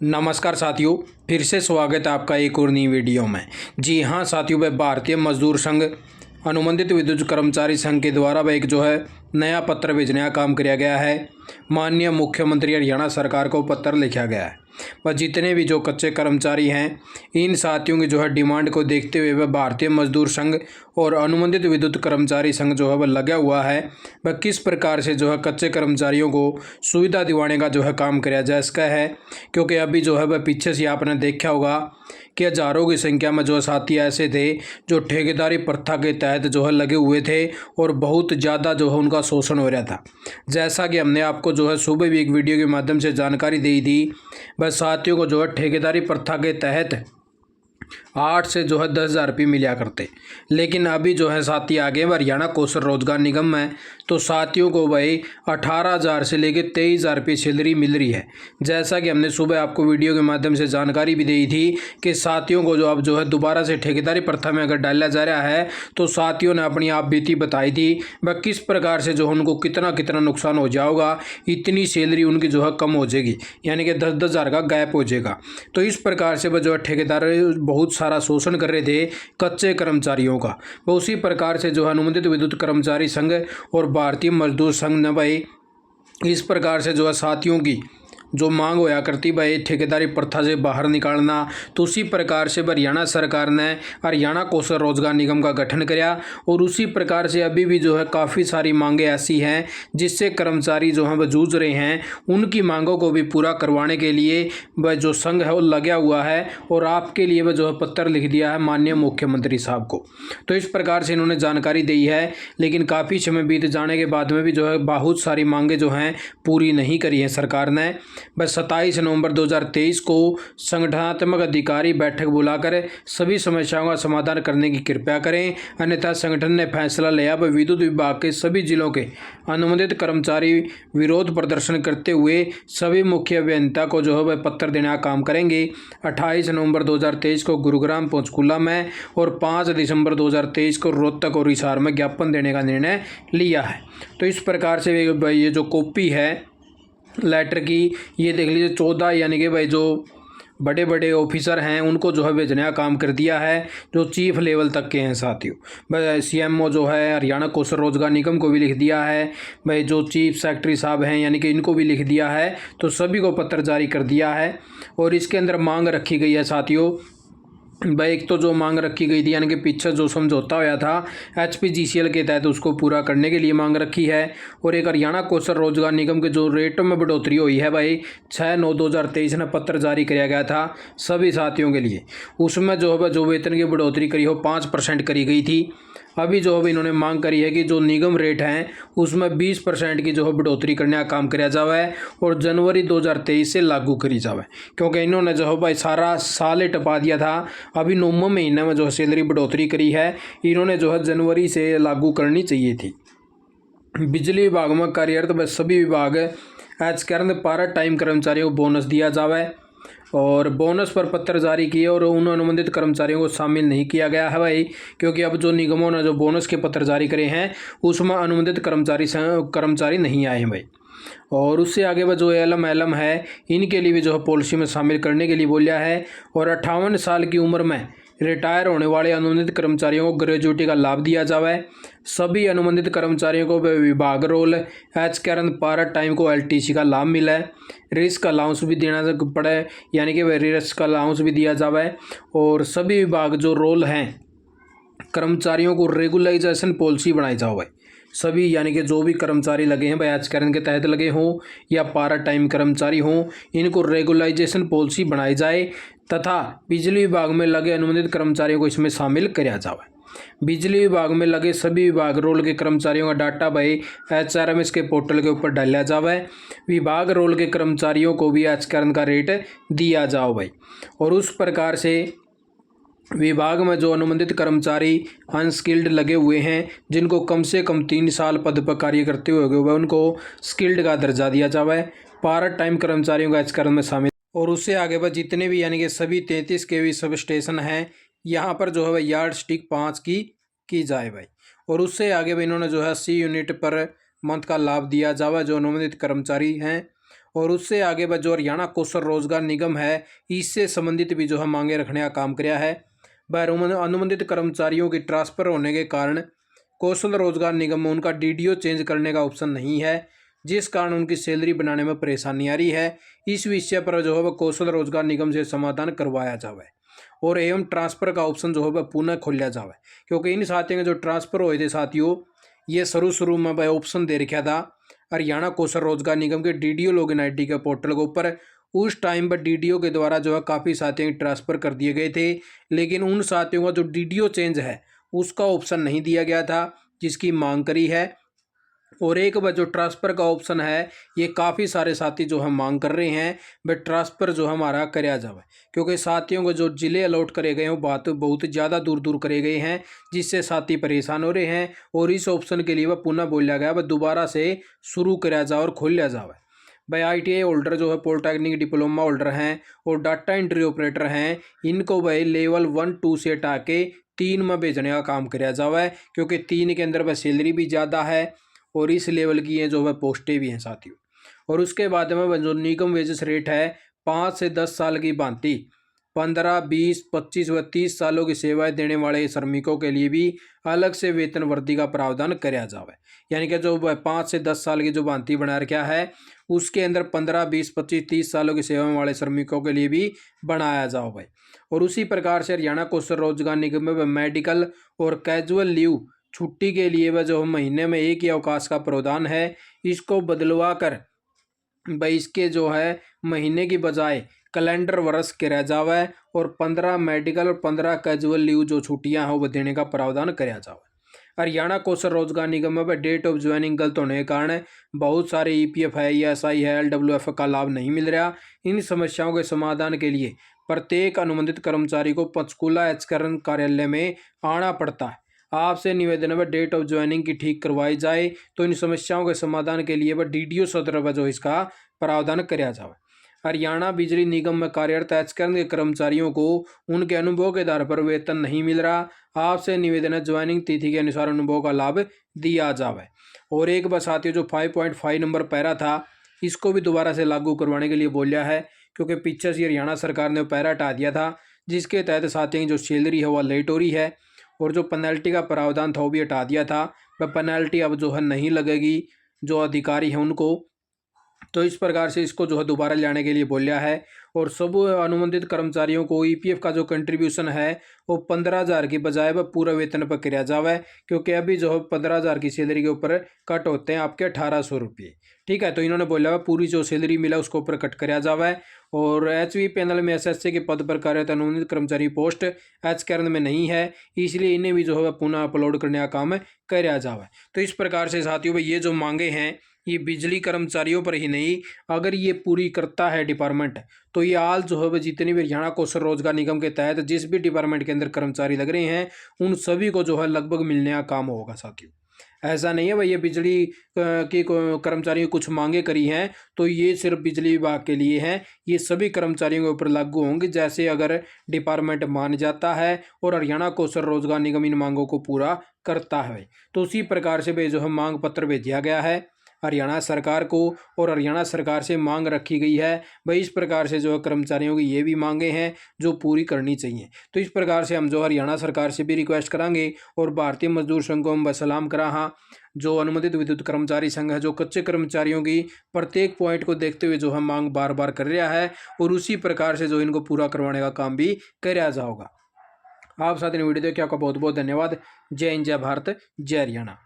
नमस्कार साथियों, फिर से स्वागत है आपका एक और नई वीडियो में। जी हाँ साथियों, वह भारतीय मजदूर संघ अनुबंधित विद्युत कर्मचारी संघ के द्वारा वह एक नया पत्र भेजने का काम किया गया है। माननीय मुख्यमंत्री हरियाणा सरकार को पत्र लिखा गया है। वह जितने भी जो कच्चे कर्मचारी हैं, इन साथियों की डिमांड को देखते हुए वह भारतीय मजदूर संघ और अनुबंधित विद्युत कर्मचारी संघ वह लगा हुआ है। वह किस प्रकार से कच्चे कर्मचारियों को सुविधा दिवाने का काम किया जा इसका है, क्योंकि अभी वह पीछे से आपने देखा होगा कि हजारों की संख्या में साथी ऐसे थे जो ठेकेदारी प्रथा के तहत लगे हुए थे और बहुत ज़्यादा उनका शोषण हो रहा था। जैसा कि हमने आपको सुबह भी एक वीडियो के माध्यम से जानकारी दी थी, बस साथियों को ठेकेदारी प्रथा के तहत 8 से 10,000 रुपये मिला करते, लेकिन अभी साथी आगे हरियाणा कौशल रोजगार निगम में तो साथियों को भाई 18,000 से लेकर 23,000 रुपये सैलरी मिल रही है। जैसा कि हमने सुबह आपको वीडियो के माध्यम से जानकारी भी दी थी कि साथियों को अब दोबारा से ठेकेदारी प्रथा में अगर डाला जा रहा है, तो साथियों ने अपनी आप बीती बताई थी वह किस प्रकार से उनको कितना कितना नुकसान हो जाएगा। इतनी सैलरी उनकी कम हो जाएगी, यानी कि 10,000 का गैप हो जाएगा। तो इस प्रकार से वह ठेकेदार बहुत सारा शोषण कर रहे थे कच्चे कर्मचारियों का। वो उसी प्रकार से अनुबंधित विद्युत कर्मचारी संघ और भारतीय मजदूर संघ ने भाई इस प्रकार से साथियों की जो मांग होया करती भाई ठेकेदारी प्रथा से बाहर निकालना, तो उसी प्रकार से हरियाणा सरकार ने हरियाणा कौशल रोजगार निगम का गठन किया। और उसी प्रकार से अभी भी काफ़ी सारी मांगें ऐसी हैं जिससे कर्मचारी वह जूझ रहे हैं। उनकी मांगों को भी पूरा करवाने के लिए वह संघ है वो लगा हुआ है और आपके लिए वह पत्र लिख दिया है माननीय मुख्यमंत्री साहब को। तो इस प्रकार से इन्होंने जानकारी दी है, लेकिन काफ़ी समय बीत जाने के बाद में भी बहुत सारी मांगें हैं पूरी नहीं करी है सरकार ने। बस 27 नवंबर 2023 को संगठनात्मक अधिकारी बैठक बुलाकर सभी समस्याओं का समाधान करने की कृपया करें, अन्यथा संगठन ने फैसला लिया वह विद्युत विभाग के सभी जिलों के अनुबंधित कर्मचारी विरोध प्रदर्शन करते हुए सभी मुख्य अभियंता को वह पत्र देने का काम करेंगे। 28 नवंबर 2023 को गुरुग्राम पंचकूला में और 5 दिसंबर 2023 को रोहतक और हिसार में ज्ञापन देने का निर्णय लिया है। तो इस प्रकार से ये जो कॉपी है लेटर की, ये देख लीजिए 14 यानी कि भाई जो बड़े बड़े ऑफिसर हैं उनको भेजने का काम कर दिया है, जो चीफ लेवल तक के हैं साथियों। सीएमओ हरियाणा कौशल रोजगार निगम को भी लिख दिया है भाई, जो चीफ सेक्रेटरी साहब हैं यानी कि इनको भी लिख दिया है। तो सभी को पत्र जारी कर दिया है और इसके अंदर मांग रखी गई है साथियों भाई। एक तो जो मांग रखी गई थी यानी कि पीछे जो समझौता हुआ था HPGCL के तहत उसको पूरा करने के लिए मांग रखी है। और एक हरियाणा कौशल रोजगार निगम के जो रेटों में बढ़ोतरी हुई है भाई 6/9/2023 में पत्र जारी किया गया था सभी साथियों के लिए। उसमें जो वेतन की बढ़ोतरी करी हो 5% करी गई थी। अभी इन्होंने मांग करी है कि जो निगम रेट हैं उसमें 20% की बढ़ोतरी करने का काम किया जावे और जनवरी 2023 से लागू करी जावे, क्योंकि इन्होंने भाई सारा साल ही टपा दिया था। अभी 9वें महीने में सैलरी बढ़ोतरी करी है, इन्होंने जनवरी से लागू करनी चाहिए थी। बिजली विभाग में कार्यरत सभी विभाग आज कारण पार्ट टाइम कर्मचारियों को बोनस दिया जावे और बोनस पर पत्र जारी किए और उन अनुबंधित कर्मचारियों को शामिल नहीं किया गया है भाई, क्योंकि अब जो निगमों ने बोनस के पत्र जारी करे हैं उसमें अनुबंधित कर्मचारी नहीं आए हैं भाई। और उससे आगे वह जो एलएम है इनके लिए भी पॉलिसी में शामिल करने के लिए बोलिया है। और 58 साल की उम्र में रिटायर होने वाले अनुबंधित कर्मचारियों को ग्रेजुएटी का लाभ दिया जावे। सभी अनुबंधित कर्मचारियों को विभाग रोल एच कारण पार्ट टाइम को LTC का लाभ मिला है। रिस्क अलाउंस भी देना पड़े, यानी कि रिस्क अलाउंस भी दिया जावे। और सभी विभाग जो रोल हैं कर्मचारियों को रेगुलाइजेशन पॉलिसी बनाई जाओ भाई। सभी यानी कि जो भी कर्मचारी लगे हैं भाई एचकरण के तहत लगे हों या पार्ट टाइम कर्मचारी हों, इनको रेगुलाइजेशन पॉलिसी बनाई जाए तथा बिजली विभाग में लगे अनुबंधित कर्मचारियों को इसमें शामिल किया जाए। बिजली विभाग में लगे सभी विभाग रोल के कर्मचारियों का डाटा भाई HRMS के पोर्टल के ऊपर डाला जाए। विभाग रोल के कर्मचारियों को भी एचकरण का रेट दिया जाओ भाई। और उस प्रकार से विभाग में जो अनुबंधित कर्मचारी अनस्किल्ड लगे हुए हैं जिनको कम से कम 3 साल पद पर कार्य करते हुए वह उनको स्किल्ड का दर्जा दिया जाए। पार्ट टाइम कर्मचारियों का एचकरण में शामिल और उससे आगे वह जितने भी यानी कि सभी 33 kV सब स्टेशन हैं यहाँ पर यार्ड स्टिक 5 की जाए भाई। और उससे आगे इन्होंने 80 यूनिट पर मंथ का लाभ दिया जाए जो अनुबंधित कर्मचारी हैं। और उससे आगे जो हरियाणा कौशल रोजगार निगम है इससे संबंधित भी जो है मांगे रखने का काम किया है। वह अनुबंधित कर्मचारियों की ट्रांसफ़र होने के कारण कौशल रोजगार निगम में उनका डीडीओ चेंज करने का ऑप्शन नहीं है, जिस कारण उनकी सैलरी बनाने में परेशानी आ रही है। इस विषय पर जो है वह कौशल रोजगार निगम से समाधान करवाया जावे और एवं ट्रांसफ़र का ऑप्शन जो है वह पुनः खोला जावे, क्योंकि इन साथियों के जो ट्रांसफ़र हुए थे साथियों, ये शुरू में वह ऑप्शन दे रखा था हरियाणा कौशल रोजगार निगम के डीडीओ लॉगिन आईडी के पोर्टल के ऊपर। उस टाइम पर डीडीओ के द्वारा जो है काफ़ी साथियों के ट्रांसफ़र कर दिए गए थे, लेकिन उन साथियों का जो डीडीओ चेंज है उसका ऑप्शन नहीं दिया गया था, जिसकी मांग करी है। और एक बार जो ट्रांसफ़र का ऑप्शन है ये काफ़ी सारे साथी जो हम मांग कर रहे हैं वह ट्रांसफ़र जो हमारा कराया जाए, क्योंकि साथियों को जो ज़िले अलॉट करे गए हैं वो बहुत ज़्यादा दूर दूर करे गए हैं, जिससे साथी परेशान हो रहे हैं। और इस ऑप्शन के लिए वह पुनः बोला गया वह दोबारा से शुरू कराया जाए और खोला जाए। भाई ITI होल्डर जो है, पॉलिटेक्निक डिप्लोमा होल्डर हैं और डाटा एंट्री ऑपरेटर हैं, इनको भाई लेवल 1-2 से हटा के 3 में भेजने का काम कराया जाए, क्योंकि 3 के अंदर वह सैलरी भी ज़्यादा है और इस लेवल की हैं जो वह पोस्टें भी हैं साथियों। और उसके बाद में जो निगम वेजेस रेट है 5 से 10 साल की भांति 15, 20, 25 व 30 सालों की सेवाएं देने वाले श्रमिकों के लिए भी अलग से वेतन वृद्धि का प्रावधान कराया जाए। यानी कि जो 5 से 10 साल की जो भांति बना रखा है उसके अंदर 15, 20, 25, 30 सालों की सेवा वाले श्रमिकों के लिए भी बनाया जाओ भाई। और उसी प्रकार से हरियाणा कौशल रोजगार निगम में मेडिकल और कैजुअल लीव छुट्टी के लिए वह जो महीने में एक ही अवकाश का प्रावधान है, इसको बदलवा कर भाई इसके जो है महीने की बजाय कैलेंडर वर्ष कराया जावे और 15 मेडिकल और 15 कैजुअल लीव जो छुट्टियां हैं वो देने का प्रावधान कराया जावे। हरियाणा कौशल रोजगार निगम में डेट ऑफ ज्वाइनिंग गलत होने के कारण बहुत सारे EPF है, ESI है, LWF का लाभ नहीं मिल रहा। इन समस्याओं के समाधान के लिए प्रत्येक अनुबंधित कर्मचारी को पंचकूला एचकरण कार्यालय में आना पड़ता है। आपसे निवेदन है डेट ऑफ ज्वाइनिंग की ठीक करवाई जाए, तो इन समस्याओं के समाधान के लिए वह DDO सत्र व जो इसका प्रावधान कराया जाए। हरियाणा बिजली निगम में कार्यरत एचकरण के कर्मचारियों को उनके अनुभव के आधार पर वेतन नहीं मिल रहा। आपसे निवेदन है ज्वाइनिंग तिथि के अनुसार अनुभव का लाभ दिया जाए। और एक बार साथियों जो 5.5 नंबर पैरा था इसको भी दोबारा से लागू करवाने के लिए बोला है, क्योंकि पीछे से हरियाणा सरकार ने पैरा हटा दिया था, जिसके तहत साथियों की जो सैलरी है वह लेट हो रही है। और जो पेनल्टी का प्रावधान था वो भी हटा दिया था, वह पेनल्टी अब जो है नहीं लगेगी जो अधिकारी हैं उनको। तो इस प्रकार से इसको जो है दोबारा लाने के लिए बोला है। और सब अनुबंधित कर्मचारियों को EPF का जो कंट्रीब्यूशन है वो 15,000 की बजाय वह पूरा वेतन पर कराया जावे, क्योंकि अभी जो है 15,000 की सैलरी के ऊपर कट होते हैं आपके 1800 रुपये। ठीक है, तो इन्होंने बोला हुआ पूरी जो सैलरी मिला उसको ऊपर कट कराया जावे। और HV पैनल में SSC के पद पर कार्यरत अनुबंधित कर्मचारी पोस्ट एचकरण में नहीं है, इसलिए इन्हें भी जो है पुनः अपलोड करने का काम कराया जावे। तो इस प्रकार से साथियों ये जो मांगे हैं ये बिजली कर्मचारियों पर ही नहीं, अगर ये पूरी करता है डिपार्टमेंट तो ये आल जो है जितने भी हरियाणा कौशल रोजगार निगम के तहत जिस भी डिपार्टमेंट के अंदर कर्मचारी लग रहे हैं उन सभी को जो है लगभग मिलने का काम होगा साथियों। ऐसा नहीं है भाई ये बिजली के कर्मचारियों कुछ मांगे करी हैं तो ये सिर्फ बिजली विभाग के लिए हैं, ये सभी कर्मचारियों के ऊपर लागू होंगे जैसे अगर डिपार्टमेंट मान जाता है और हरियाणा कौशल रोजगार निगम इन मांगों को पूरा करता है। तो उसी प्रकार से जो है मांग पत्र भेजा गया है हरियाणा सरकार को और हरियाणा सरकार से मांग रखी गई है भाई इस प्रकार से जो है कर्मचारियों की ये भी मांगे हैं जो पूरी करनी चाहिए। तो इस प्रकार से हम जो हरियाणा सरकार से भी रिक्वेस्ट करांगे और भारतीय मजदूर संघ को हम बसलाम करा। हाँ, जो अनुबंधित विद्युत कर्मचारी संघ है जो कच्चे कर्मचारियों की प्रत्येक पॉइंट को देखते हुए जो है मांग बार बार कर रहा है और उसी प्रकार से जो इनको पूरा करवाने का काम भी कराया जाएगा। आप साथ वीडियो देखिए, आपका बहुत बहुत धन्यवाद। जय हिंद, जय भारत, जय हरियाणा।